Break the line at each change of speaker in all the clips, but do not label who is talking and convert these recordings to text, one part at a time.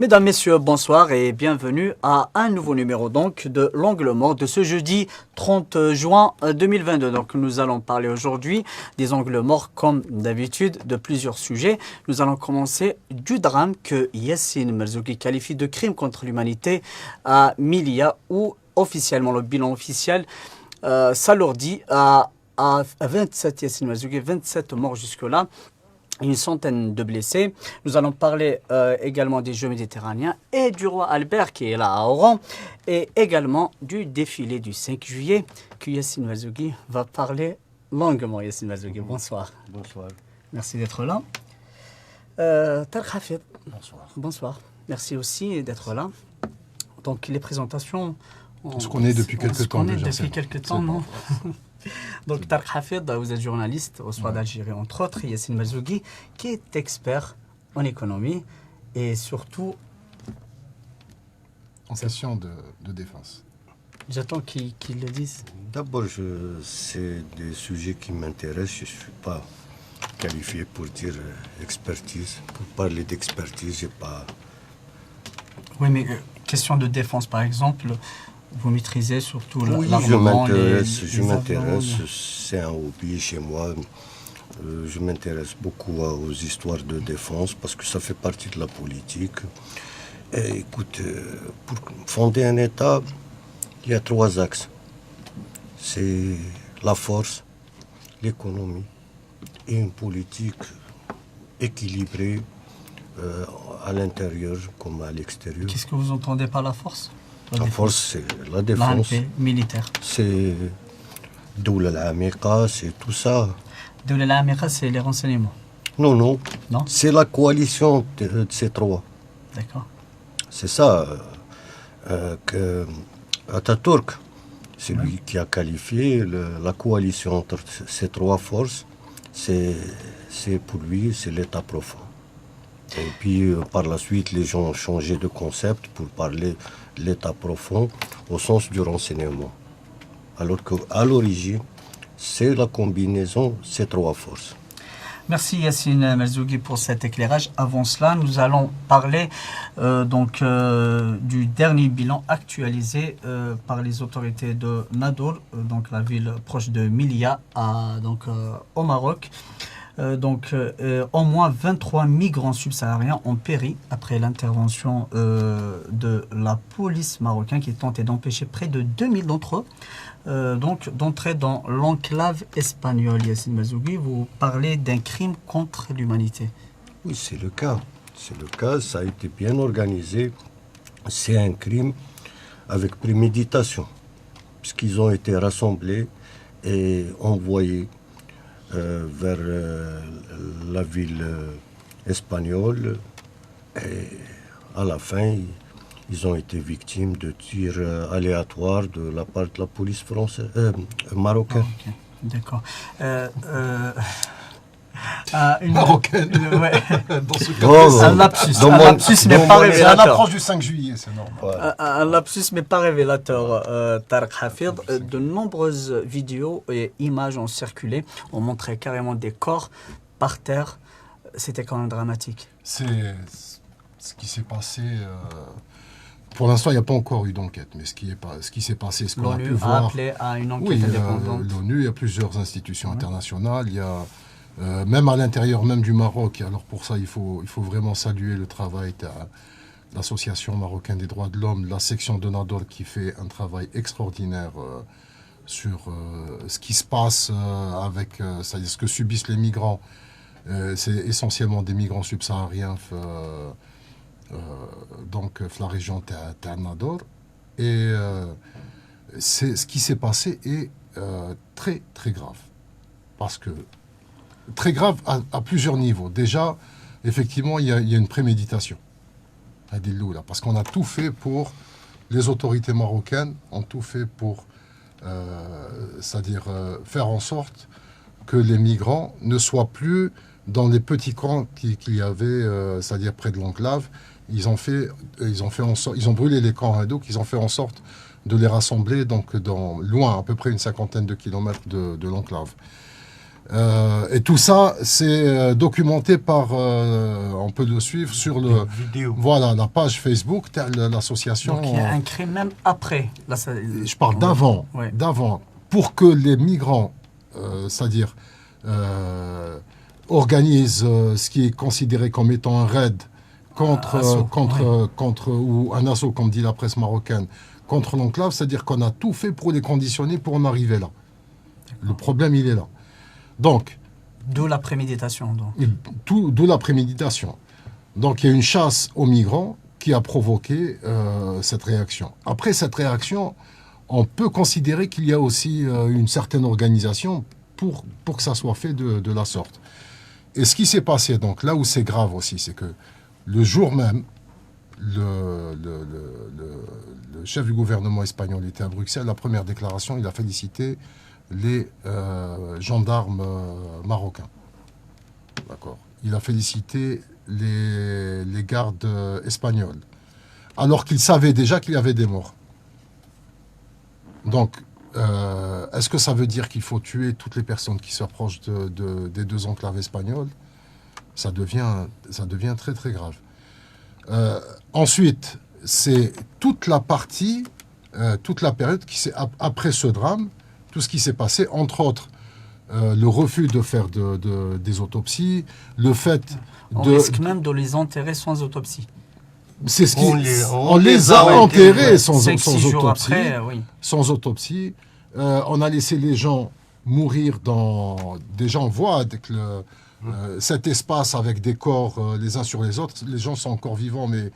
Mesdames, Messieurs, bonsoir et bienvenue à un nouveau numéro donc de l'Angle mort de ce jeudi 30 juin 2022. Donc nous allons parler aujourd'hui des angles morts comme d'habitude de plusieurs sujets. Nous allons commencer du drame que Yassine Merzouki qualifie de crime contre l'humanité à Milia où officiellement le bilan officiel s'alourdit à 27 Yassine Merzouki, 27 morts jusque-là. Une centaine de blessés. Nous allons parler également des Jeux méditerranéens et du roi Albert qui est là à Oran et également du défilé du 5 juillet que Yassine Merzouki va parler longuement. Yassine Merzouki, bonsoir.
Bonsoir.
Merci d'être là. Tarek Hafid.
Bonsoir.
Bonsoir. Merci aussi d'être là. Donc les présentations...
On se connaît depuis quelques temps déjà.
Depuis quelques temps, non? Donc, Tarek Hafid, vous êtes journaliste au Soir d'Algérie, entre autres. Yassine Merzouki, qui est expert en économie et surtout...
En question de défense.
J'attends qu'ils le disent.
D'abord, c'est des sujets qui m'intéressent. Je ne suis pas qualifié pour dire expertise. Pour parler d'expertise, je n'ai pas...
Oui, mais question de défense, par exemple... Vous maîtrisez surtout
l'armement, je m'intéresse, c'est un hobby chez moi. Je m'intéresse beaucoup aux histoires de défense parce que ça fait partie de la politique. Et écoute, pour fonder un État, il y a 3 axes. C'est la force, l'économie et une politique équilibrée à l'intérieur comme à l'extérieur.
Qu'est-ce que vous entendez par la force ?
La force, c'est la défense.
Militaire.
C'est Doula al-Amiqa, c'est tout ça.
Doula al-Amiqa, c'est les renseignements.
Non.
Non.
C'est la coalition de ces 3.
D'accord.
C'est ça que Atatürk, c'est lui qui a qualifié la coalition entre ces 3 forces. C'est pour lui, c'est l'État profond. Et puis, par la suite, les gens ont changé de concept pour parler de l'État profond au sens du renseignement. Alors qu'à l'origine, c'est la combinaison de ces 3 forces.
Merci Yassine Merzouki pour cet éclairage. Avant cela, nous allons parler du dernier bilan actualisé par les autorités de Nador, donc la ville proche de Milia, au Maroc. Au moins 23 migrants subsahariens ont péri après l'intervention de la police marocaine qui tentait d'empêcher près de 2000 d'entre eux d'entrer dans l'enclave espagnole. Yassine Merzouki, vous parlez d'un crime contre l'humanité.
Oui, c'est le cas. C'est le cas, ça a été bien organisé. C'est un crime avec préméditation, puisqu'ils ont été rassemblés et envoyés vers la ville espagnole et à la fin ils ont été victimes de tirs aléatoires de la part de la police française, marocaine.
Okay. D'accord.
Marocaine.
Dans ce cas, un lapsus mais pas révélateur.
C'est à l'approche du 5 juillet, c'est normal.
Un lapsus mais pas révélateur, Tarek Hafid. De nombreuses vidéos et images ont circulé, ont montré carrément des corps par terre. C'était quand même dramatique.
C'est ce qui s'est passé. Pour l'instant, il n'y a pas encore eu d'enquête, mais ce qui s'est passé, ce qu'on a pu voir...
L'ONU a appelé à une enquête indépendante.
L'ONU, il y a plusieurs institutions internationales, il y a... même à l'intérieur même du Maroc, alors pour ça il faut vraiment saluer le travail de l'Association marocaine des droits de l'homme, la section de Nador qui fait un travail extraordinaire sur ce qui se passe avec c'est-à-dire ce que subissent les migrants. C'est essentiellement des migrants subsahariens donc la région de Nador. Et ce qui s'est passé est très très grave. Parce que très grave à plusieurs niveaux. Déjà, effectivement, il y a une préméditation. Parce qu'on a tout fait pour, les autorités marocaines ont tout fait pour, c'est-à-dire faire en sorte que les migrants ne soient plus dans les petits camps qu'il y avait, c'est-à-dire près de l'enclave. Ils ont brûlé les camps Hadouk, ils ont fait en sorte de les rassembler donc loin, à peu près une 50aine de kilomètres de l'enclave. Et tout ça, c'est documenté par, on peut le suivre sur le, voilà, la page Facebook de l'association.
Donc il y a un crime même après. Là,
je parle d'avant,
ouais.
d'avant, pour que les migrants, c'est-à-dire organisent ce qui est considéré comme étant un raid contre ou un assaut, comme dit la presse marocaine, contre l'enclave, c'est-à-dire qu'on a tout fait pour les conditionner pour en arriver là. Le problème, il est là. Donc,
d'où la préméditation.
D'où la préméditation. Donc, il y a une chasse aux migrants qui a provoqué cette réaction. Après cette réaction, on peut considérer qu'il y a aussi une certaine organisation pour que ça soit fait de la sorte. Et ce qui s'est passé, donc là où c'est grave aussi, c'est que le jour même, le chef du gouvernement espagnol était à Bruxelles. La première déclaration, il a félicité les gendarmes marocains. D'accord. Il a félicité les gardes espagnols, alors qu'il savait déjà qu'il y avait des morts. Donc, est-ce que ça veut dire qu'il faut tuer toutes les personnes qui s'approchent des deux enclaves espagnoles? Ça devient très très grave. Ensuite, c'est toute la partie, toute la période qui s'est après ce drame, tout ce qui s'est passé, entre autres, le refus de faire des autopsies, le fait
on risque même de les enterrer sans autopsie.
C'est ce qui on les a enterrés sans autopsie.
Après, oui.
Sans autopsie. On a laissé les gens mourir dans... Déjà, on voit avec cet espace avec des corps les uns sur les autres. Les gens sont encore vivants, mais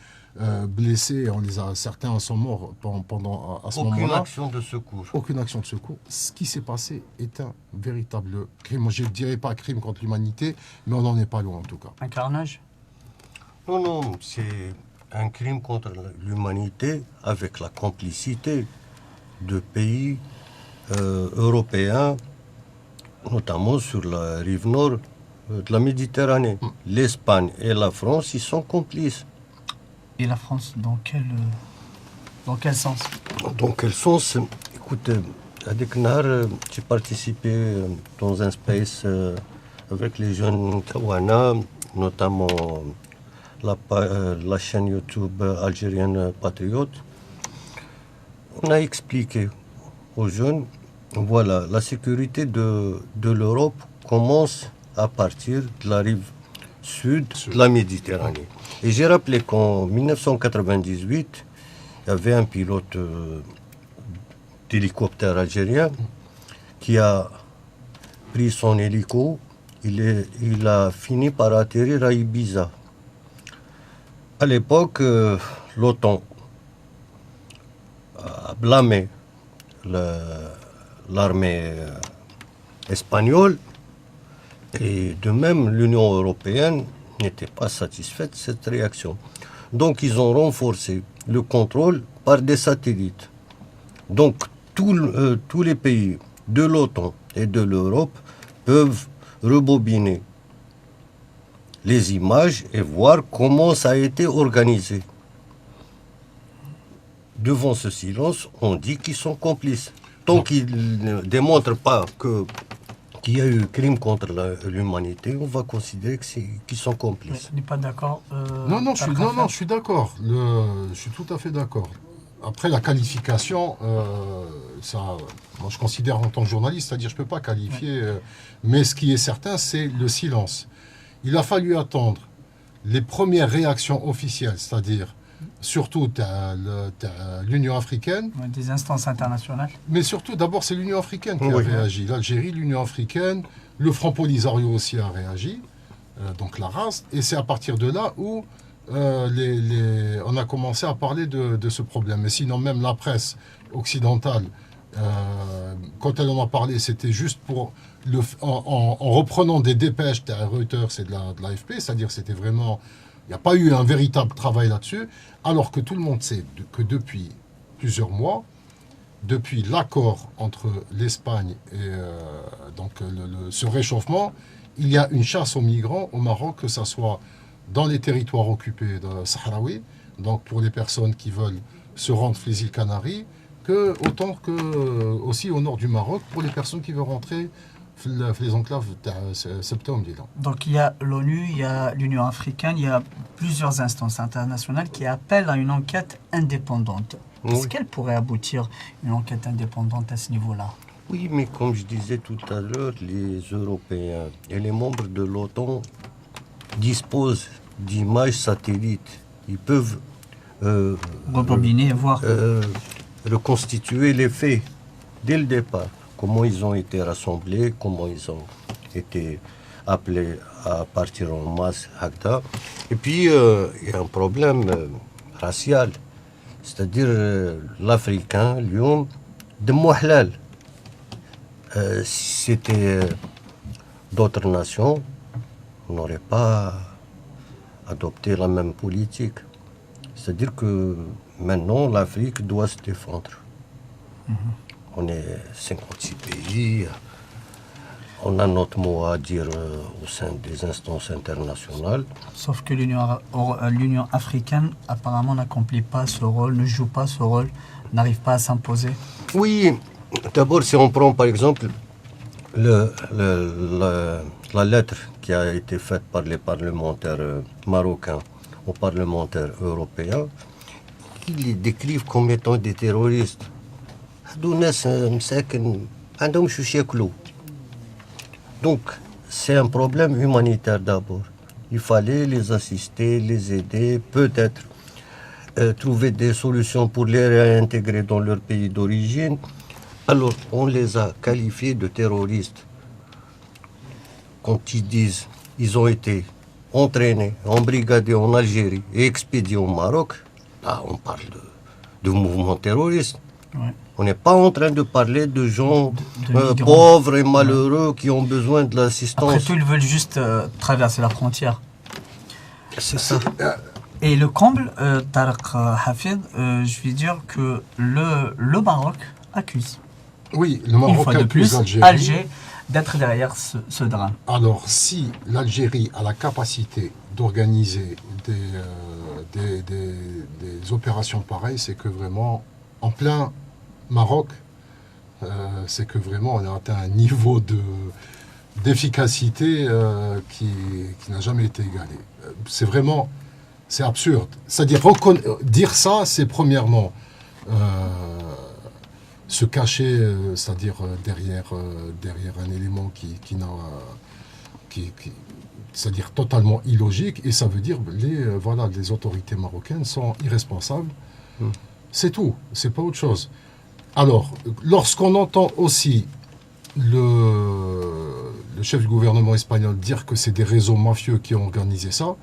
blessés. Certains sont morts pendant à ce moment-là.
Aucune action de secours.
Aucune action de secours. Ce qui s'est passé est un véritable crime. Moi, je ne dirais pas crime contre l'humanité, mais on n'en est pas loin en tout cas.
Un carnage?
Non, c'est un crime contre l'humanité avec la complicité de pays européens, notamment sur la rive nord de la Méditerranée. L'Espagne et la France, ils sont complices.
Et la France, dans quel sens?
Dans quel sens? Écoute, à Deknar, j'ai participé dans un space avec les jeunes Kawana, notamment la chaîne YouTube algérienne Patriote. On a expliqué aux jeunes, voilà, la sécurité de l'Europe commence à partir de la rive sud de la Méditerranée. Et j'ai rappelé qu'en 1998, il y avait un pilote d'hélicoptère algérien qui a pris son hélico, il a fini par atterrir à Ibiza. À l'époque, l'OTAN a blâmé l'armée espagnole et de même l'Union européenne n'était pas satisfaite de cette réaction. Donc ils ont renforcé le contrôle par des satellites. Donc tous les pays de l'OTAN et de l'Europe peuvent rebobiner les images et voir comment ça a été organisé. Devant ce silence, on dit qu'ils sont complices. Tant qu'ils ne démontrent pas qu'il y a eu crime contre l'humanité, on va considérer qu'ils sont complices.
Je n'ai pas d'accord.
Je suis d'accord. Je suis tout à fait d'accord. Après, la qualification, moi je considère en tant que journaliste, c'est-à-dire je ne peux pas qualifier, mais ce qui est certain, c'est le silence. Il a fallu attendre les premières réactions officielles, c'est-à-dire surtout l'Union africaine.
Des instances internationales.
Mais surtout, d'abord, c'est l'Union africaine qui a réagi. L'Algérie, l'Union africaine, le Front Polisario aussi a réagi, donc la race. Et c'est à partir de là où on a commencé à parler de ce problème. Mais sinon, même la presse occidentale, quand elle en a parlé, c'était juste en reprenant des dépêches de Reuters et de l'AFP, c'est-à-dire c'était vraiment... Il n'y a pas eu un véritable travail là-dessus, alors que tout le monde sait que depuis plusieurs mois, depuis l'accord entre l'Espagne et ce réchauffement, il y a une chasse aux migrants au Maroc, que ce soit dans les territoires occupés de Sahraoui, donc pour les personnes qui veulent se rendre les îles Canaries, autant que aussi au nord du Maroc pour les personnes qui veulent rentrer في les enclaves تاع سبتهم ديالهم.
Donc il y a l'ONU, il y a l'Union africaine, il y a plusieurs instances internationales qui appellent à une enquête indépendante. Est-ce
Oui.
qu'elle pourrait aboutir une enquête indépendante à ce niveau-là?
Oui, mais comme je disais tout à l'heure, les Européens et les membres de l'OTAN disposent d'images satellites. Ils peuvent
Rebobiner et voir.
reconstituer les faits dès le départ. Comment ils ont été rassemblés, comment ils ont été appelés à partir en masse, Hakda. Et puis, il y a un problème racial. C'est-à-dire, l'Africain, l'homme, de Mouhlal. Si c'était d'autres nations, on n'aurait pas adopté la même politique. C'est-à-dire que maintenant, l'Afrique doit se défendre. On est 56 pays, on a notre mot à dire au sein des instances internationales.
Sauf que l'Union africaine apparemment n'accomplit pas ce rôle, ne joue pas ce rôle, n'arrive pas à s'imposer.
Oui, d'abord, si on prend par exemple la lettre qui a été faite par les parlementaires marocains aux parlementaires européens, ils les décrivent comme étant des terroristes. Donc, c'est un problème humanitaire d'abord. Il fallait les assister, les aider, peut-être trouver des solutions pour les réintégrer dans leur pays d'origine. Alors, on les a qualifiés de terroristes. Quand ils disent ils ont été entraînés, embrigadés en Algérie et expédiés au Maroc, là, on parle de mouvement terroriste.
Ouais.
On n'est pas en train de parler de gens
De migrants.
pauvres et malheureux qui ont besoin de l'assistance.
Après tout, ils veulent juste traverser la frontière.
C'est ça.
Et le comble, Tarek Hafid, je vais dire que le Maroc accuse,
Oui, le
une
Maroc
fois de
accuse
plus,
l'Algérie.
Alger d'être derrière ce drame.
Alors, si l'Algérie a la capacité d'organiser des opérations pareilles, c'est que vraiment, en plein Maroc, c'est que vraiment on a atteint un niveau d'efficacité qui n'a jamais été égalé. C'est vraiment, c'est absurde. C'est-à-dire, dire ça, c'est premièrement se cacher, c'est-à-dire derrière un élément c'est-à-dire totalement illogique, et ça veut dire les autorités marocaines sont irresponsables. C'est tout, c'est pas autre chose. Alors, lorsqu'on entend aussi le chef du gouvernement espagnol dire que c'est des réseaux mafieux qui ont organisé ça,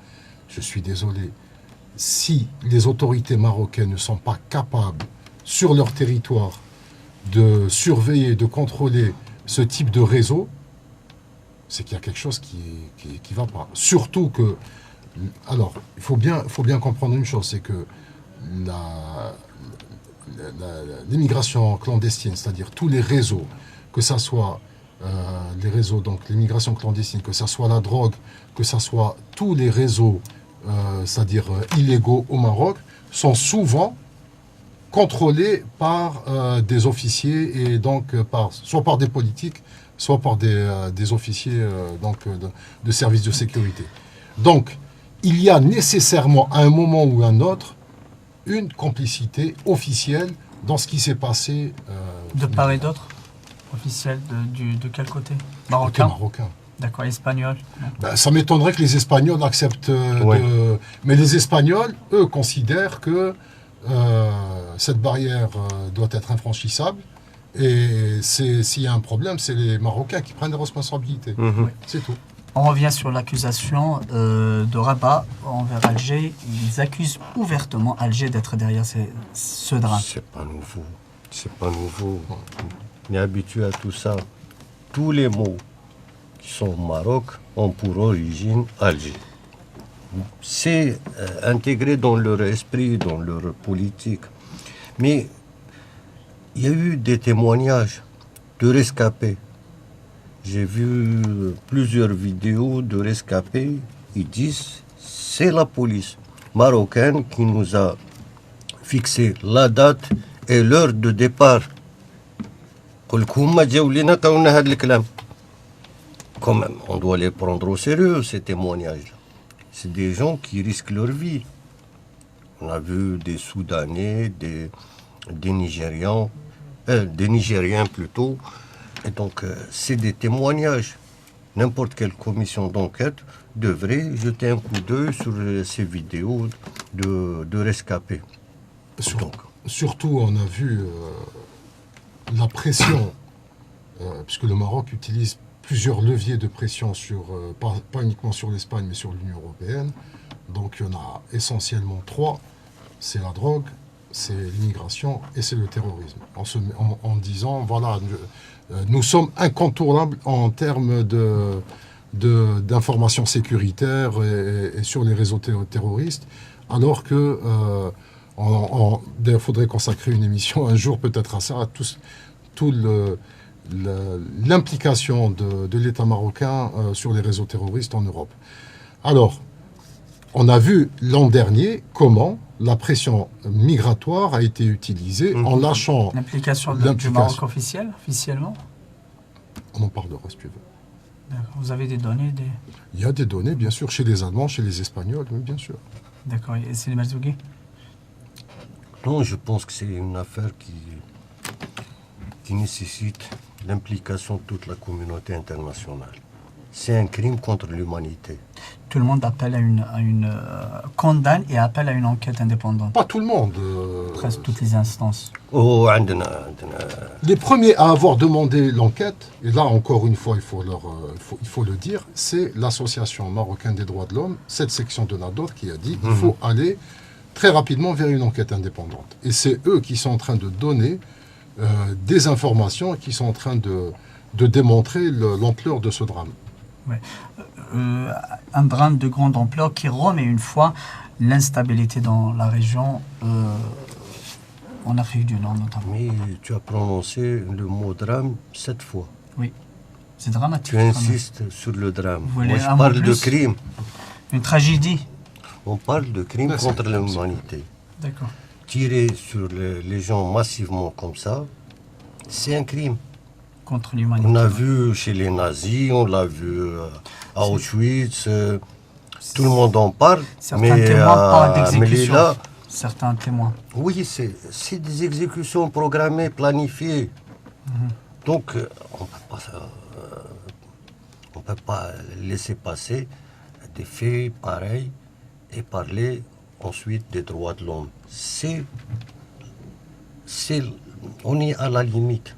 je suis désolé. Si les autorités marocaines ne sont pas capables, sur leur territoire, de surveiller, de contrôler ce type de réseau, c'est qu'il y a quelque chose qui va pas. Surtout que, alors, il faut bien comprendre une chose, c'est que l'immigration clandestine, c'est-à-dire tous les réseaux, que ça soit les réseaux, donc l'immigration clandestine, que ça soit la drogue, que ça soit tous les réseaux, c'est-à-dire illégaux au Maroc, sont souvent contrôlés par des officiers et donc soit par des politiques, soit par des officiers de services de sécurité. Donc, il y a nécessairement à un moment ou à un autre une complicité officielle dans ce qui s'est passé.
De part et d'autre, officiel de quel côté?
Côté
Marocain.
marocain.
D'accord, espagnol.
Ben, ça m'étonnerait que les Espagnols acceptent Mais les Espagnols, eux, considèrent que cette barrière doit être infranchissable. Et s'il y a un problème, c'est les Marocains qui prennent des responsabilités.
Mhm.
C'est tout.
On revient sur l'accusation de Rabat envers Alger. Ils accusent ouvertement Alger d'être derrière ce drame.
C'est pas nouveau. C'est pas nouveau. On est habitué à tout ça. Tous les mots qui sont au Maroc ont pour origine Alger. C'est intégré dans leur esprit, dans leur politique. Mais il y a eu des témoignages de rescapés. J'ai vu plusieurs vidéos de rescapés. Ils disent c'est la police marocaine qui nous a fixé la date et l'heure de départ. قلت هما جاوا لنا قالوا لنا هذا الكلام. quand même, on doit les prendre au sérieux, ces témoignages-là. C'est des gens qui risquent leur vie. On a vu des Soudanais, des Nigérians, des Nigériens plutôt. Et donc, c'est des témoignages. N'importe quelle commission d'enquête devrait jeter un coup d'œil sur ces vidéos de rescapés.
Surtout, on a vu la pression, puisque le Maroc utilise plusieurs leviers de pression, pas uniquement sur l'Espagne, mais sur l'Union européenne. Donc, il y en a essentiellement 3. C'est la drogue, c'est l'immigration et c'est le terrorisme. En disant, voilà, nous sommes incontournables en termes d'informations sécuritaires et sur les réseaux terroristes, alors que il faudrait consacrer une émission un jour peut-être à ça, à tout l'implication de l'État marocain sur les réseaux terroristes en Europe. Alors, on a vu l'an dernier comment la pression migratoire a été utilisée en lâchant...
L'implication du Maroc officiellement?
On en parlera si tu veux.
D'accord. Vous avez des données
Il y a des données, bien sûr, chez les Allemands, chez les Espagnols, oui, bien sûr.
D'accord. Et c'est les Marzougui?
Non, je pense que c'est une affaire qui nécessite l'implication de toute la communauté internationale. C'est un crime contre l'humanité.
Tout le monde appelle à une condamne et appelle à une enquête indépendante.
Pas tout le monde.
Presque toutes les instances.
Oh,
les premiers à avoir demandé l'enquête, et là encore une fois il faut le dire, c'est l'association marocaine des droits de l'homme, cette section de Nador qui a dit qu'il faut aller très rapidement vers une enquête indépendante. Et c'est eux qui sont en train de donner des informations et qui sont en train de démontrer l'ampleur de ce drame.
Ouais. Un drame de grande ampleur qui remet une fois l'instabilité dans la région, en Afrique du Nord notamment.
Mais tu as prononcé le mot drame 7 fois.
Oui, c'est dramatique.
Tu insistes sur le drame.
Moi,
je parle de crime.
Une tragédie.
On parle de crime contre l'humanité.
D'accord.
Tirer sur les gens massivement comme ça, c'est un crime.
Contre l'humanité.
On l'a vu chez les nazis, on l'a vu à Auschwitz, tout le monde en parle.
Certains témoins parlent d'exécution. Certains témoins.
Oui, c'est des exécutions programmées, planifiées. Donc, on ne peut pas laisser passer des faits pareils et parler ensuite des droits de l'homme. On est à la limite.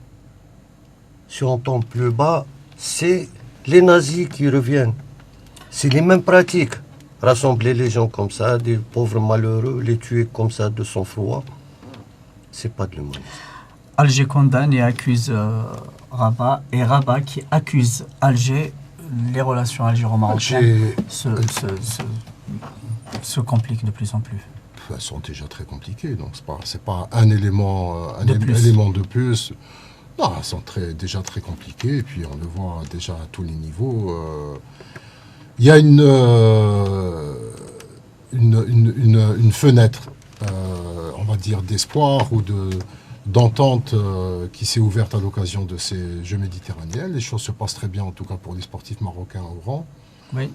Si on tombe plus bas, c'est les nazis qui reviennent. C'est les mêmes pratiques. Rassembler les gens comme ça, des pauvres malheureux, les tuer comme ça de sang-froid, c'est pas de l'humanisme.
Alger condamne et accuse Rabat, et Rabat qui accuse Alger. Les relations algéro-marocaines se compliquent de plus en plus.
Elles sont déjà très compliquées, donc c'est pas un élément de plus. Non, elles sont déjà très compliquées, et puis on le voit déjà à tous les niveaux. Il y a une fenêtre, on va dire, d'espoir ou d'entente qui s'est ouverte à l'occasion de ces Jeux méditerranéens. Les choses se passent très bien, en tout cas pour les sportifs marocains au rang.
Oui,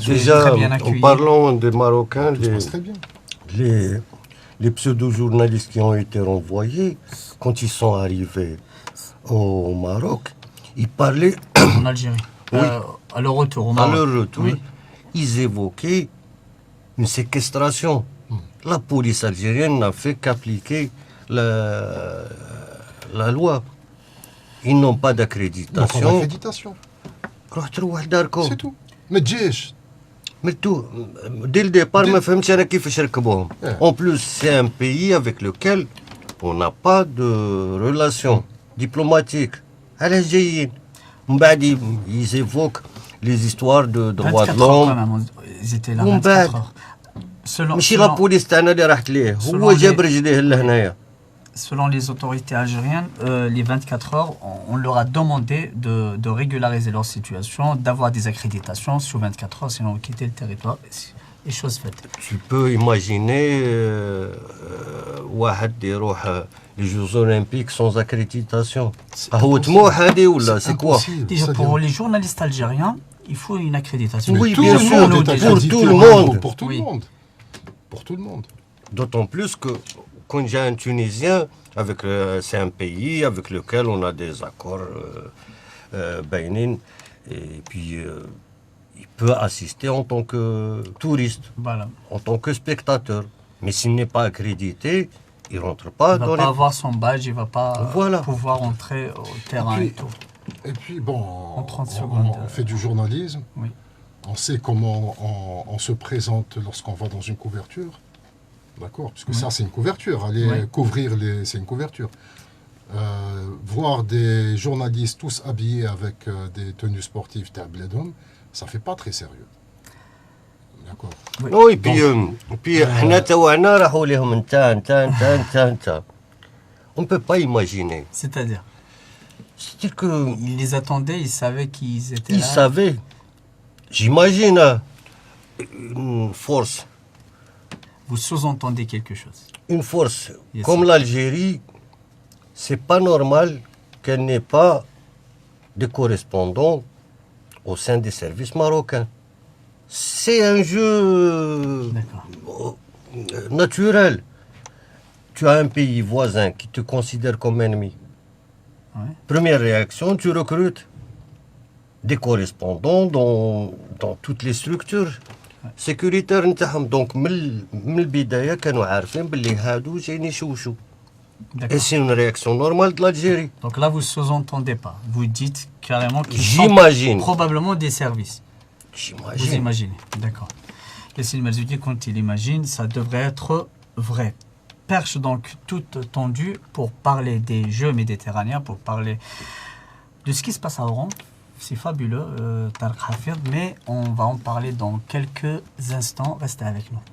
déjà,
très bien accueillis.
en parlant des Marocains,
Tout se passe très bien.
Les pseudo-journalistes qui ont été renvoyés, quand ils sont arrivés au Maroc, ils parlaient...
En Algérie.
Oui.
À leur retour au Maroc.
À leur retour,
oui.
Ils évoquaient une séquestration. La police algérienne n'a fait qu'appliquer la loi. Ils n'ont pas d'accréditation.
C'est tout. Mais Djesh.
Mais tout, dès le départ, en plus, c'est un pays avec lequel on n'a pas de relations diplomatiques. Ils évoquent les histoires de droits de l'homme.
Ils étaient là 24 heures. Selon les autorités algériennes, les 24 heures, on leur a demandé de régulariser leur situation, d'avoir des accréditations sur 24 heures, sinon quitter le territoire. Et chose faite.
Tu peux imaginer واحد يروح les Jeux Olympiques sans accréditation. هو طموح هذه ولا c'est quoi?
impossible.
Déjà,
C'est-à-dire-
pour les journalistes algériens, il faut une accréditation.
Oui,
Tout
bien
le
sûr,
monde
pour
est
tout
accrédité
le
au
monde.
niveau, pour tout
Oui.
le monde. Pour tout le monde.
D'autant plus que quand j'ai un Tunisien, c'est un pays avec lequel on a des accords bainines, et puis il peut assister en tant que touriste,
Voilà.
en tant que spectateur. Mais s'il n'est pas accrédité, il ne rentre pas
Il ne
dans
va pas
les...
avoir son badge, il ne va pas
Voilà.
pouvoir entrer au terrain
puis-
et tout.
Et puis, bon,
En 30 secondes.
on fait du journalisme.
Oui.
On sait comment on se présente lorsqu'on va dans une couverture. D'accord? Parce que ça, c'est une couverture. Aller
Oui.
couvrir c'est une couverture. Voir des journalistes tous habillés avec des tenues sportives tabledom, ça fait pas très sérieux. D'accord?
Non, et puis حنا تاعنا راحوا لهم انت. On ne peut pas imaginer.
C'est-à-dire,
C'est-à-dire que
ils les attendaient, ils savaient qu'ils étaient
ils
là.
savaient. J'imagine une force.
Vous sous-entendez quelque chose.
Une force
Yes.
comme l'Algérie, c'est pas normal qu'elle n'ait pas de correspondants au sein des services marocains. C'est un jeu
D'accord.
naturel. Tu as un pays voisin qui te considère comme ennemi.
Ouais.
Première réaction, tu recrutes des correspondants dans toutes les structures sécuritaires نتاعهم. Donc من البداية كانوا عارفين باللي هادو جايين يشوشوا. Et
D'accord.
c'est une réaction normale de l'Algérie.
Donc là, vous ne sous-entendez pas. Vous dites carrément qu'ils sont
J'imagine.
probablement des services. Vous
J'imagine.
imaginez. D'accord. Yassine Mazoudi, quand il imagine, ça devrait être vrai. Perche donc toute tendue pour parler des Jeux méditerranéens, pour parler de ce qui se passe à Oran. C'est fabuleux, Tarek Hafid, mais on va en parler dans quelques instants. Restez avec nous.